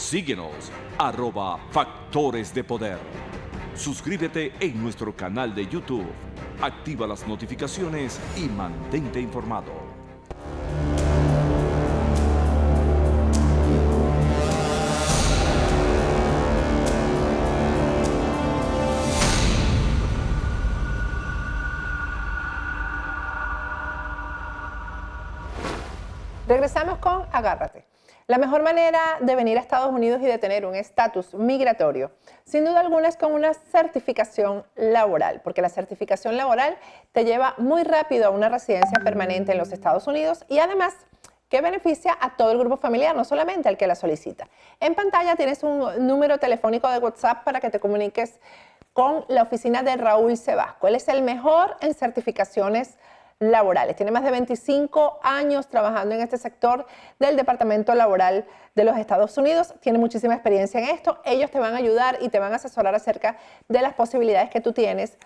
Síguenos, @Factores de Poder. Suscríbete en nuestro canal de YouTube. Activa las notificaciones y mantente informado. Regresamos con Agárrate. La mejor manera de venir a Estados Unidos y de tener un estatus migratorio, sin duda alguna, es con una certificación laboral, porque la certificación laboral te lleva muy rápido a una residencia permanente en los Estados Unidos y además que beneficia a todo el grupo familiar, no solamente al que la solicita. En pantalla tienes un número telefónico de WhatsApp para que te comuniques con la oficina de Raúl Sebasco. Él es el mejor en certificaciones laborales. Tiene más de 25 años trabajando en este sector del Departamento Laboral de los Estados Unidos. Tiene muchísima experiencia en esto. Ellos te van a ayudar y te van a asesorar acerca de las posibilidades que tú tienes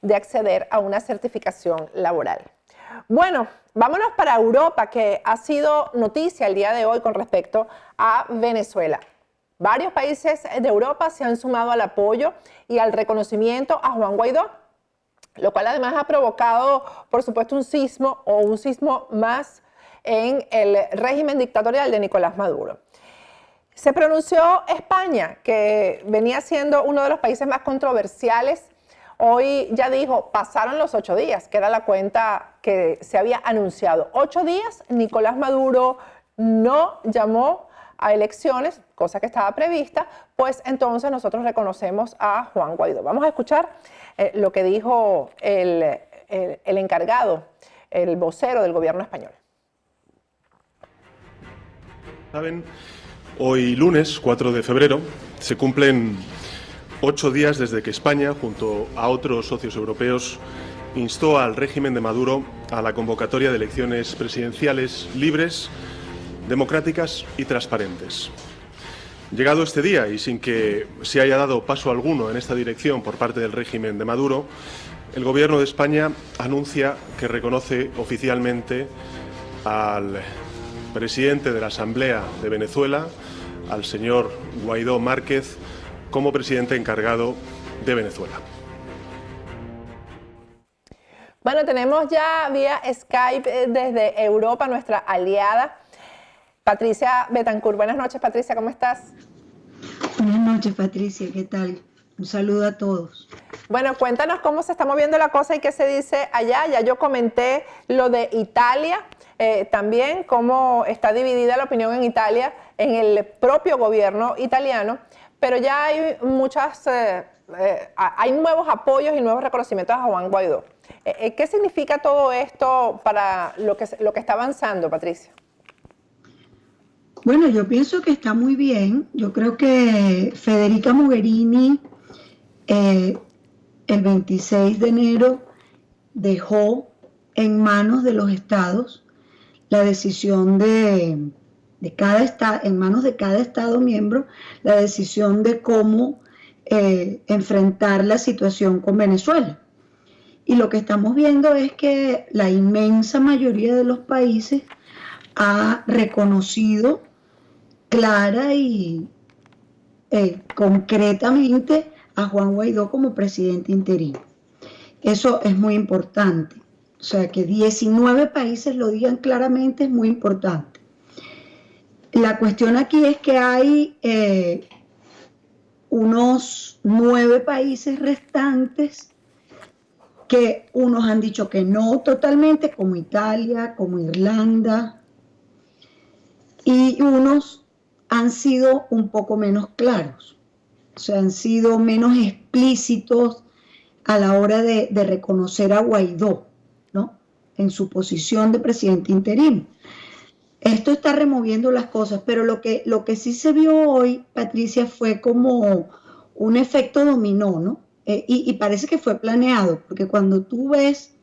de acceder a una certificación laboral. Bueno, vámonos para Europa, que ha sido noticia el día de hoy con respecto a Venezuela. Varios países de Europa se han sumado al apoyo y al reconocimiento a Juan Guaidó, lo cual además ha provocado, por supuesto, un sismo más en el régimen dictatorial de Nicolás Maduro. Se pronunció España, que venía siendo uno de los países más controversiales. Hoy ya dijo, pasaron los 8 días, que era la cuenta que se había anunciado. 8 días, Nicolás Maduro no llamó a elecciones, cosa que estaba prevista, pues entonces nosotros reconocemos a Juan Guaidó. Vamos a escuchar lo que dijo el encargado, el vocero del gobierno español. Saben, hoy lunes 4 de febrero se cumplen 8 días desde que España, junto a otros socios europeos, instó al régimen de Maduro a la convocatoria de elecciones presidenciales libres, democráticas y transparentes. Llegado este día y sin que se haya dado paso alguno en esta dirección por parte del régimen de Maduro, el Gobierno de España anuncia que reconoce oficialmente al presidente de la Asamblea de Venezuela, al señor Guaidó Márquez, como presidente encargado de Venezuela. Bueno, tenemos ya vía Skype desde Europa nuestra aliada, Patricia Betancourt. Buenas noches, Patricia, ¿cómo estás? Buenas noches, Patricia, ¿qué tal? Un saludo a todos. Bueno, cuéntanos cómo se está moviendo la cosa y qué se dice allá. Ya yo comenté lo de Italia, también cómo está dividida la opinión en Italia, en el propio gobierno italiano, pero ya hay hay nuevos apoyos y nuevos reconocimientos a Juan Guaidó. ¿Qué significa todo esto para lo que está avanzando, Patricia? Bueno, yo pienso que está muy bien. Yo creo que Federica Mogherini el 26 de enero dejó en manos de los estados la decisión en manos de cada estado miembro, la decisión de cómo enfrentar la situación con Venezuela. Y lo que estamos viendo es que la inmensa mayoría de los países ha reconocido clara y concretamente a Juan Guaidó como presidente interino. Eso es muy importante. O sea, que 19 países lo digan claramente es muy importante. La cuestión aquí es que hay unos 9 países restantes que unos han dicho que no totalmente, como Italia, como Irlanda, y unos han sido un poco menos claros, o sea, han sido menos explícitos a la hora de reconocer a Guaidó, ¿no?, en su posición de presidente interino. Esto está removiendo las cosas, pero lo que sí se vio hoy, Patricia, fue como un efecto dominó, ¿no? Y parece que fue planeado, porque cuando tú ves,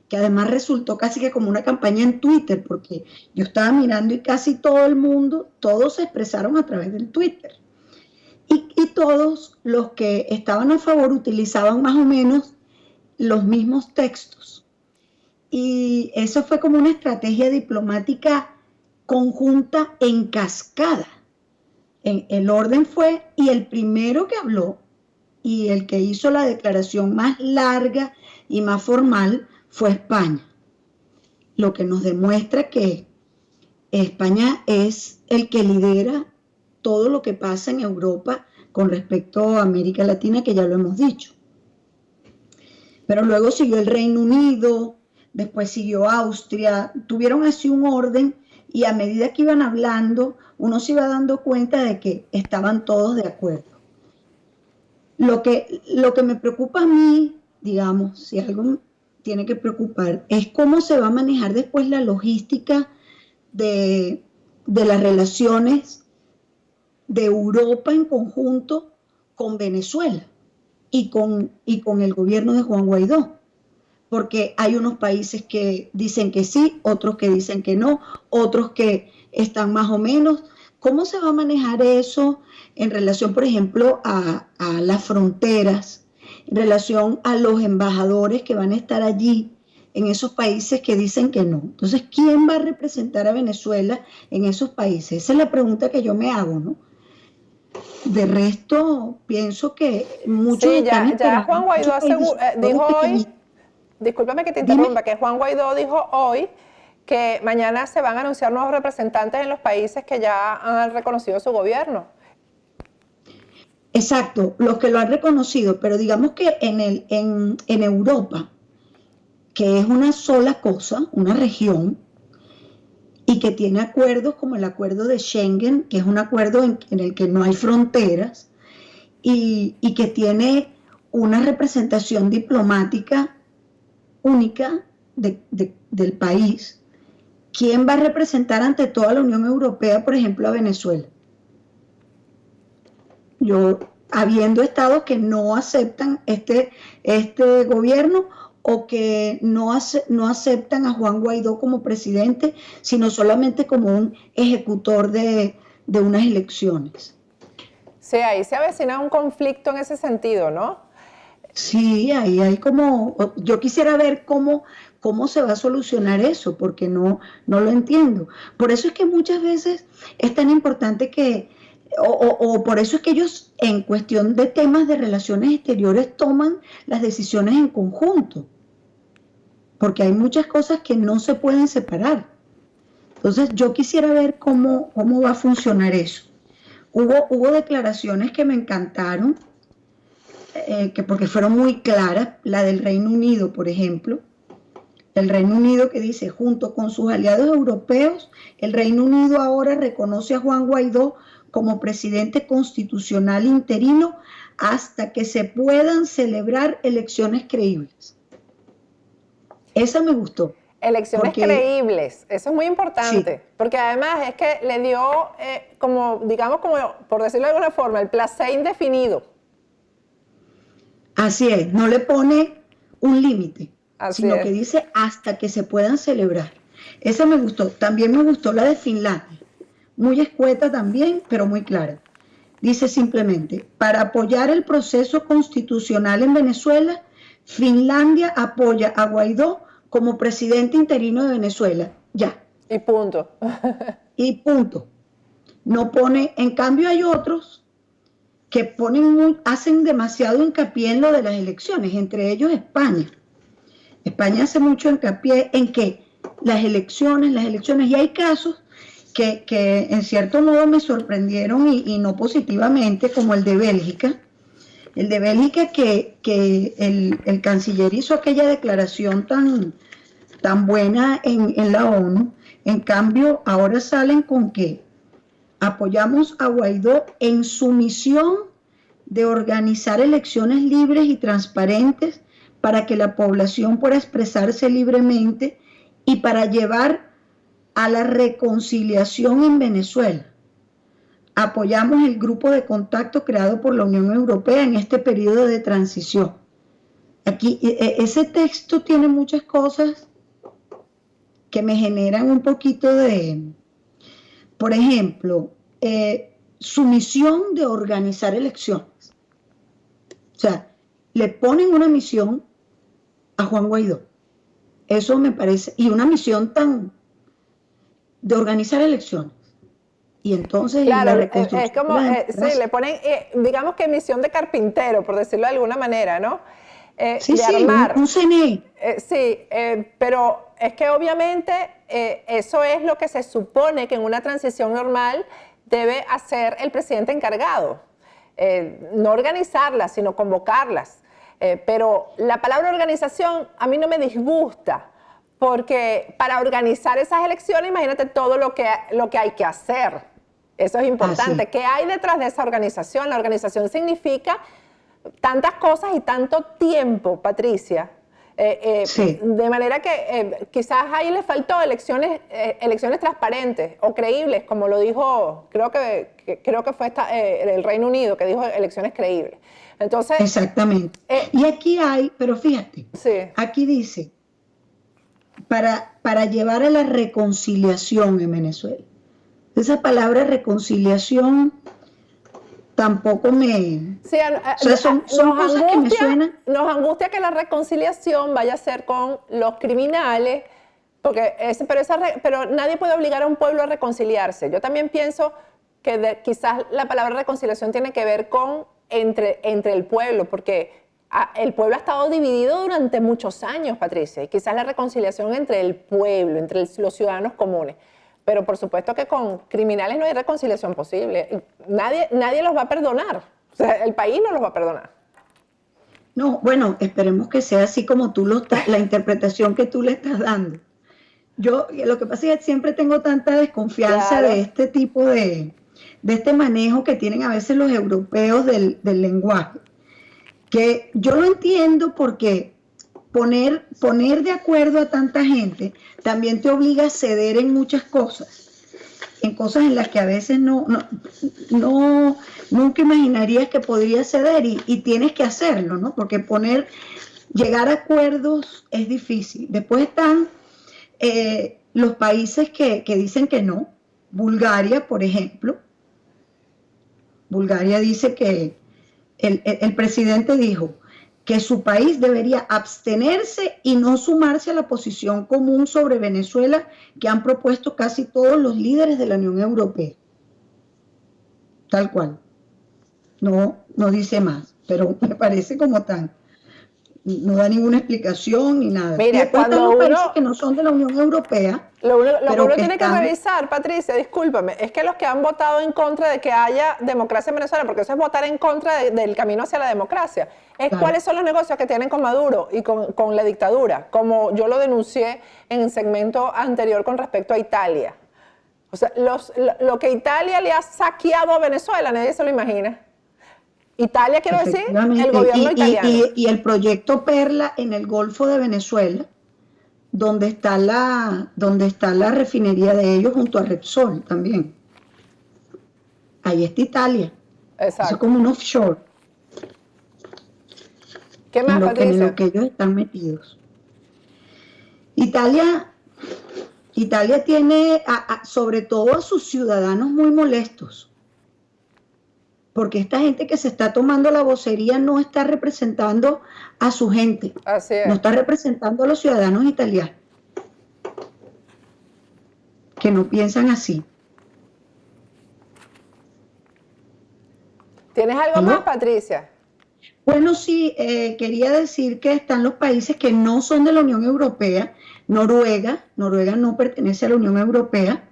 que además resultó casi que como una campaña en Twitter, porque yo estaba mirando y casi todo el mundo, todos se expresaron a través del Twitter. Y todos los que estaban a favor utilizaban más o menos los mismos textos. Y eso fue como una estrategia diplomática conjunta en cascada. el orden fue, y el primero que habló y el que hizo la declaración más larga y más formal fue España, lo que nos demuestra que España es el que lidera todo lo que pasa en Europa con respecto a América Latina, que ya lo hemos dicho. Pero luego siguió el Reino Unido, después siguió Austria, tuvieron así un orden, y a medida que iban hablando, uno se iba dando cuenta de que estaban todos de acuerdo. Lo que me preocupa a mí, digamos, si algo tiene que preocupar, es cómo se va a manejar después la logística de las relaciones de Europa en conjunto con Venezuela y con el gobierno de Juan Guaidó, porque hay unos países que dicen que sí, otros que dicen que no, otros que están más o menos. ¿Cómo se va a manejar eso en relación, por ejemplo, a las fronteras, en relación a los embajadores que van a estar allí en esos países que dicen que no? Entonces, ¿quién va a representar a Venezuela en esos países? Esa es la pregunta que yo me hago, ¿no? De resto, pienso que muchos Sí, están ya esperando. Juan Guaidó dijo hoy, discúlpame que te interrumpa, que Juan Guaidó dijo hoy que mañana se van a anunciar nuevos representantes en los países que ya han reconocido su gobierno. Exacto, los que lo han reconocido, pero digamos que en Europa, que es una sola cosa, una región, y que tiene acuerdos como el acuerdo de Schengen, que es un acuerdo en el que no hay fronteras, y que tiene una representación diplomática única del país. ¿Quién va a representar ante toda la Unión Europea, por ejemplo, a Venezuela? Habiendo estados que no aceptan este gobierno, o que no aceptan a Juan Guaidó como presidente, sino solamente como un ejecutor de unas elecciones. Sí, ahí se avecina un conflicto en ese sentido, ¿no? Sí, ahí hay como, yo quisiera ver cómo se va a solucionar eso, porque no lo entiendo. Por eso es que muchas veces es tan importante que, o por eso es que ellos en cuestión de temas de relaciones exteriores toman las decisiones en conjunto, porque hay muchas cosas que no se pueden separar. Entonces yo quisiera ver cómo va a funcionar eso. Hubo declaraciones que me encantaron, porque fueron muy claras, la del Reino Unido, por ejemplo. El Reino Unido, que dice, junto con sus aliados europeos, el Reino Unido ahora reconoce a Juan Guaidó como presidente constitucional interino hasta que se puedan celebrar elecciones creíbles. Esa me gustó. Elecciones creíbles, eso es muy importante, sí, porque además es que le dio, como por decirlo de alguna forma, el placer indefinido. Así es, no le pone un límite, sino que dice hasta que se puedan celebrar. Esa me gustó. También me gustó la de Finlandia, muy escueta también, pero muy clara. Dice simplemente, para apoyar el proceso constitucional en Venezuela, Finlandia apoya a Guaidó como presidente interino de Venezuela. Ya. Y punto. Y punto. No pone, en cambio hay otros que hacen demasiado hincapié en lo de las elecciones, entre ellos España. España hace mucho hincapié en que las elecciones, y hay casos que en cierto modo me sorprendieron y no positivamente, como el de Bélgica. El de Bélgica que el canciller hizo aquella declaración tan buena en la ONU. En cambio, ahora salen con que apoyamos a Guaidó en su misión de organizar elecciones libres y transparentes para que la población pueda expresarse libremente y para llevar a la reconciliación en Venezuela. Apoyamos el grupo de contacto creado por la Unión Europea en este periodo de transición. Aquí, ese texto tiene muchas cosas que me generan un poquito de, por ejemplo, su misión de organizar elecciones. O sea, le ponen una misión a Juan Guaidó. Eso me parece, y una misión de organizar elecciones. y entonces Claro, la es reconstrucción como, de la sí, democracia. le ponen, digamos que misión de carpintero, por decirlo de alguna manera, ¿no? Sí, De sí, armar. un CNE. Sí, pero es que obviamente eso es lo que se supone que en una transición normal debe hacer el presidente encargado. No organizarlas, sino convocarlas. Pero la palabra organización a mí no me disgusta, porque para organizar esas elecciones, imagínate todo lo que hay que hacer. Eso es importante. Así. ¿Qué hay detrás de esa organización? La organización significa tantas cosas y tanto tiempo, Patricia. Sí, De manera que quizás ahí le faltó elecciones transparentes o creíbles, como lo dijo, creo que fue el Reino Unido, que dijo elecciones creíbles. Entonces, exactamente. Y aquí hay, pero fíjate, sí, aquí dice, para llevar a la reconciliación en Venezuela. Esa palabra reconciliación tampoco me... sí, O sea, son cosas que me suenan. nos angustia que la reconciliación vaya a ser con los criminales, porque pero nadie puede obligar a un pueblo a reconciliarse. Yo también pienso que quizás la palabra reconciliación tiene que ver con entre el pueblo, porque el pueblo ha estado dividido durante muchos años, Patricia, y quizás la reconciliación entre el pueblo, entre los ciudadanos comunes. Pero por supuesto que con criminales no hay reconciliación posible. Nadie los va a perdonar. O sea, el país no los va a perdonar. No, bueno, esperemos que sea así como tú la interpretación que tú le estás dando. Yo, lo que pasa es que siempre tengo tanta desconfianza Claro. de este tipo de este manejo que tienen a veces los europeos del lenguaje, que yo lo entiendo porque poner de acuerdo a tanta gente también te obliga a ceder en muchas cosas, en cosas en las que a veces nunca imaginarías que podrías ceder y tienes que hacerlo, ¿no? Porque llegar a acuerdos es difícil. Después están los países que dicen que no. Bulgaria, por ejemplo. Bulgaria dice que el presidente dijo que su país debería abstenerse y no sumarse a la posición común sobre Venezuela que han propuesto casi todos los líderes de la Unión Europea. Tal cual. No dice más, pero me parece como tan. No da ninguna explicación ni nada. Y Mira, después están cuando los países que uno... no son de la Unión Europea, Lo que pero uno que tiene que están... revisar, Patricia, discúlpame, es que los que han votado en contra de que haya democracia en Venezuela, porque eso es votar en contra del camino hacia la democracia, es Claro. cuáles son los negocios que tienen con Maduro y con la dictadura, como yo lo denuncié en el segmento anterior con respecto a Italia. O sea, lo que Italia le ha saqueado a Venezuela, nadie se lo imagina. Italia, quiero decir, el Efectivamente. gobierno italiano. Y el proyecto Perla en el Golfo de Venezuela, donde está la refinería de ellos junto a Repsol también. Ahí está Italia. Eso es Exacto. como un offshore ¿Qué más, en lo Patricia? que ellos están metidos. Italia tiene sobre todo a sus ciudadanos muy molestos, porque esta gente que se está tomando la vocería no está representando a su gente, Así no es. está representando a los ciudadanos italianos, que no piensan así. ¿Tienes algo ¿Aló? más, Patricia? Bueno, sí, quería decir que están los países que no son de la Unión Europea. Noruega no pertenece a la Unión Europea,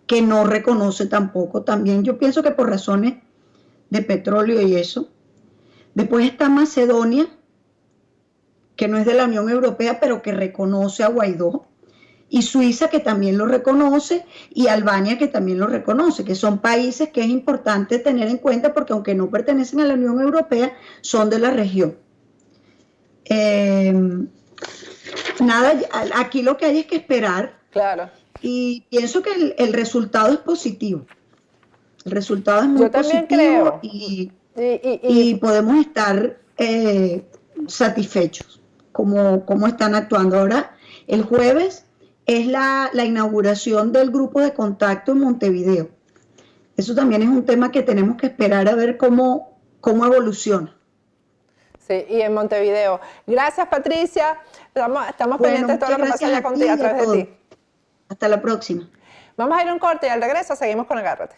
que no reconoce tampoco. También yo pienso que por razones de petróleo y eso. Después está Macedonia, que no es de la Unión Europea, pero que reconoce a Guaidó. Y Suiza, que también lo reconoce, y Albania, que también lo reconoce, que son países que es importante tener en cuenta porque aunque no pertenecen a la Unión Europea, son de la región. Nada, aquí lo que hay es que esperar. Claro. Y pienso que el resultado es positivo. El resultado es muy Yo también positivo creo. y podemos estar satisfechos como están actuando. Ahora, el jueves es la inauguración del grupo de contacto en Montevideo. Eso también es un tema que tenemos que esperar a ver cómo evoluciona. Sí, y en Montevideo. Gracias, Patricia. Estamos pendientes de todo lo que pasa allá contigo a través de ti. Hasta la próxima. Vamos a ir a un corte y al regreso seguimos con Agárrate.